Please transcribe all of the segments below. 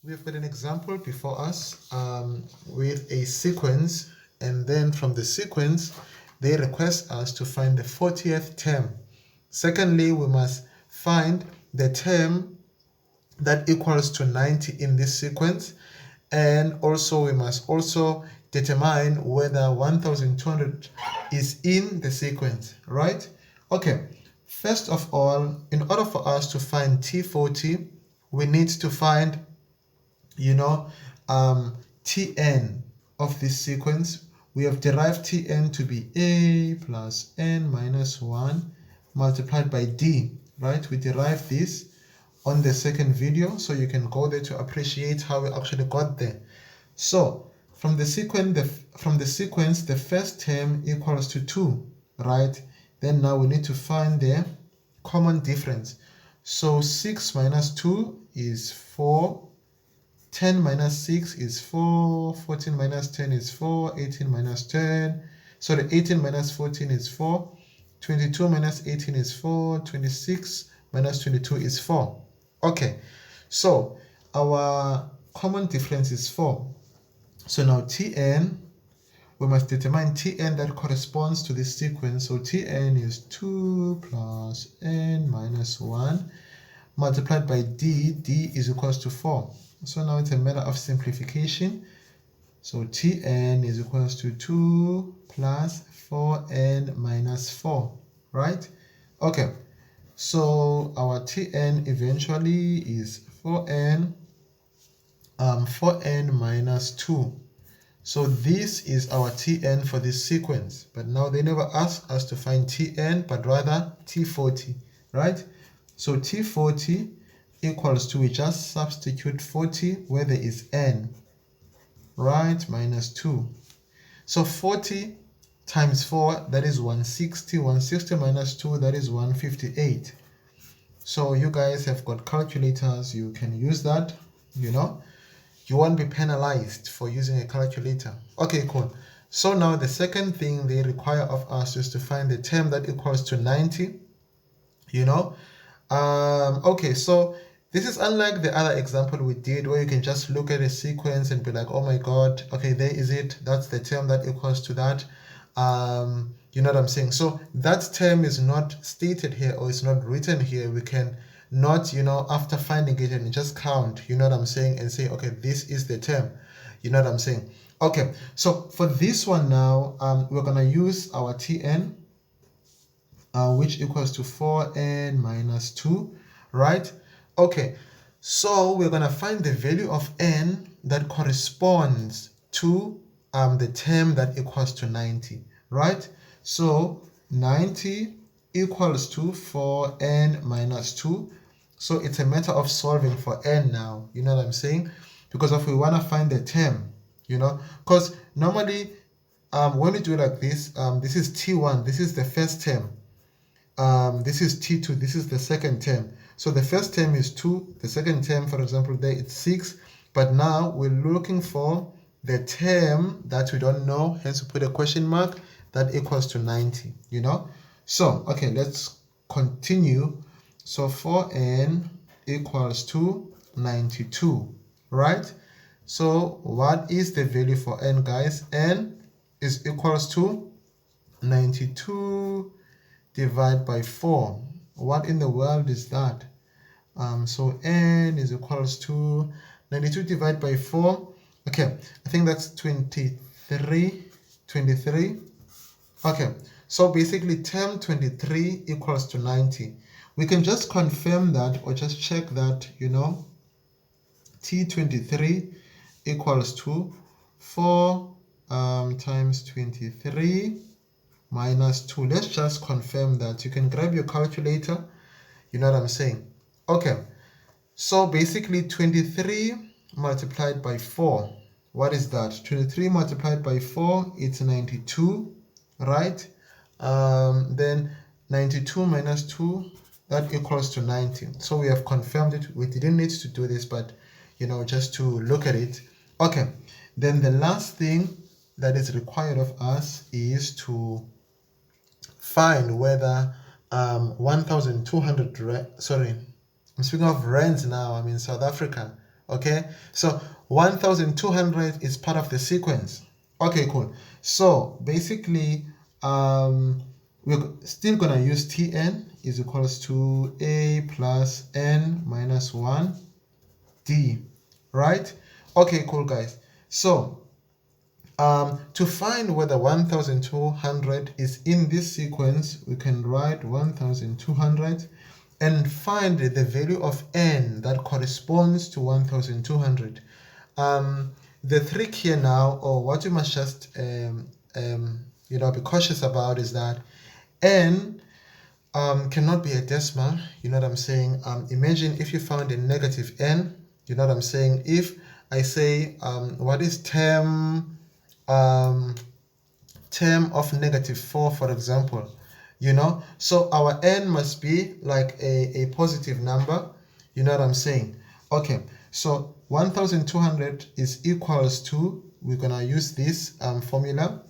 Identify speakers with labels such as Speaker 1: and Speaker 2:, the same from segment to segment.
Speaker 1: We have got an example before us with a sequence, and then from the sequence, they request us to find the 40th term. Secondly, we must find the term that equals to 90 in this sequence, and also we must also determine whether 1200 is in the sequence, right? Okay, first of all, in order for us to find T40, we need to find Tn of this sequence. We have derived Tn to be a plus n minus 1 multiplied by d, right? We derived this on the second video, so you can go there to appreciate how we actually got there. So from the sequence, the first term equals to 2, right? Then now we need to find the common difference. So 6 minus 2 is 4. 10 minus 6 is 4, 14 minus 10 is 4, 18 minus 10, sorry, 18 minus 14 is 4, 22 minus 18 is 4, 26 minus 22 is 4. Okay, so our common difference is 4. So now Tn, we must determine Tn that corresponds to this sequence. So Tn is 2 plus n minus 1 multiplied by d. D is equals to 4. So now it's a matter of simplification. So Tn is equals to 2 plus 4n minus 4, right? Okay, so our Tn eventually is 4n minus 2. So this is our Tn for this sequence. But now they never ask us to find Tn, but rather T40, right? So T40 equals to, we just substitute 40 where there is n, right, minus 2. So 40 times 4, that is 160. 160 minus 2, that is 158. So you guys have got calculators, you can use that, you won't be penalized for using a calculator. Okay, cool. So now the second thing they require of us is to find the term that equals to 90. Okay, so this is unlike the other example we did where you can just look at a sequence and be like, oh my god, okay, there is it, that's the term that equals to that. You know what I'm saying? So that term is not stated here, or it's not written here. We can not, after finding it and just count, you know what I'm saying, and say, okay, this is the term. You know what I'm saying? Okay, so for this one now, we're gonna use our Tn, which equals to 4n minus 2, right? Okay, so we're gonna find the value of n that corresponds to the term that equals to 90, right? So 90 equals to 4n minus 2. So it's a matter of solving for n now, you know what I'm saying? Because if we want to find the term, because normally when we do it like this, this is T1, this is the first term. This is T2, this is the second term. So the first term is 2, the second term, for example, there it's 6. But now we're looking for the term that we don't know, hence we put a question mark, that equals to 90, So, okay, let's continue. So 4n equals to 92, right? So what is the value for n, guys? N is equals to 92 divided by 4. What in the world is that? So n is equals to 92 divided by 4. Okay, I think that's 23. Okay, so basically term 23 equals to 90. We can just confirm that or just check that, T23 equals to 4 times 23 minus 2. Let's just confirm that. You can grab your calculator. You know what I'm saying? Okay, so basically 23 multiplied by 4. What is that? 23 multiplied by 4, it's 92, right? Then 92 minus 2, that equals to 90. So we have confirmed it. We didn't need to do this, but just to look at it. Okay, then the last thing that is required of us is to find whether 1,200, sorry, I'm speaking of rands now, I'm in South Africa, Okay, so 1200 is part of the sequence. Okay, cool. So basically, we're still gonna use Tn is equals to a plus n minus 1 d, right? Okay, cool, guys. So to find whether 1200 is in this sequence, we can write 1200 and find the value of n that corresponds to 1200. The trick here now, or what you must just be cautious about, is that n cannot be a decimal. You know what I'm saying? Imagine if you found a negative n. You know what I'm saying? If I say what is term of -4, for example, so our n must be like a positive number. You know what I'm saying? Okay, so 1200 is equals to, we're gonna use this formula,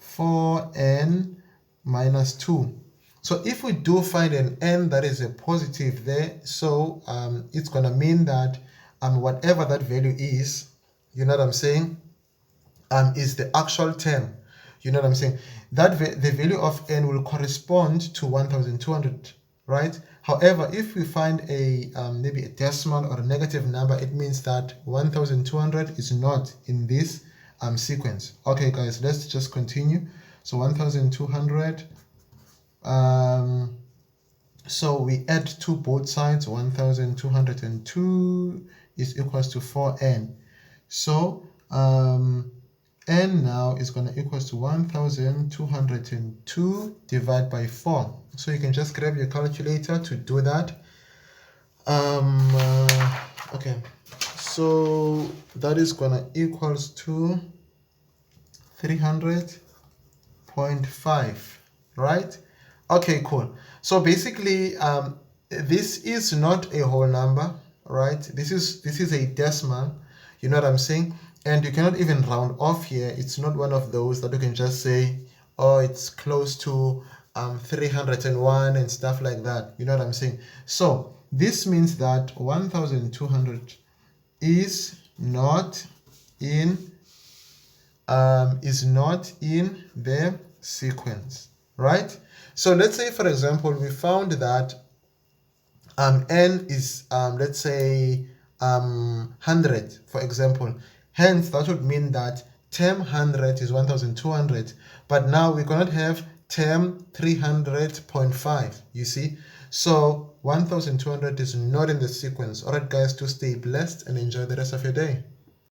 Speaker 1: 4n minus 2. So if we do find an n that is a positive there, so it's gonna mean that whatever that value is, you know what I'm saying, is the actual term. You know what I'm saying? That the value of n will correspond to 1200, right? However, if we find a maybe a decimal or a negative number, it means that 1200 is not in this sequence. Okay, guys, let's just continue. So 1200. So we add 2 both sides. 1202 is equals to 4n. So n now is going to equals to 1202 divided by 4. So you can just grab your calculator to do that. Okay, so that is going to equals to 300.5, right? Okay, cool. So basically, this is not a whole number, right? This is a decimal. You know what I'm saying? And you cannot even round off here. It's not one of those that you can just say, oh, it's close to 301 and stuff like that. You know what I'm saying? So this means that 1200 is not in the sequence, right? So let's say, for example, we found that n is let's say 100, for example. Hence, that would mean that term 100 is 1200, but now we cannot have term 300.5, you see? So 1200 is not in the sequence. All right, guys, to stay blessed and enjoy the rest of your day.